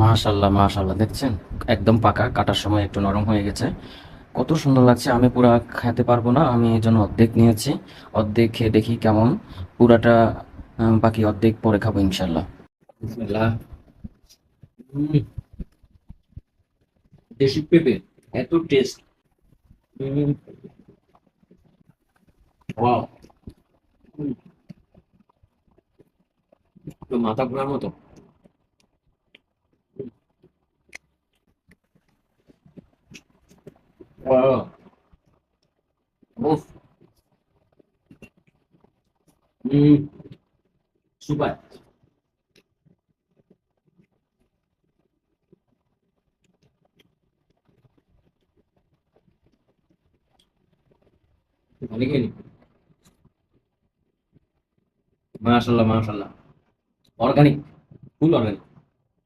মাশাল্লাহ মাশাল্লাহ, দেখছেন? একদম পাকা, কাটার সময় একটু নরম হয়ে গেছে। কত সুন্দর লাগছে। আমি পুরা খেতে পারবো না, আমি এই জন্য অর্ধেক নিয়েছি। অর্ধেক খেয়ে দেখি কেমন। পুরাটা বাকি অর্ধেক পরে খাবো ইনশাল্লাহ। বিসমিল্লাহ। উম, দেশি পেঁপে, এত টেস্ট! ওয়াও! তো মাথা ঘোরার মতো। ওয়াও! উফ! সুপার! অনেকেই মাশাল্লাহ মাশাল্লাহ, অর্গানিক, ফুল অর্গানিক।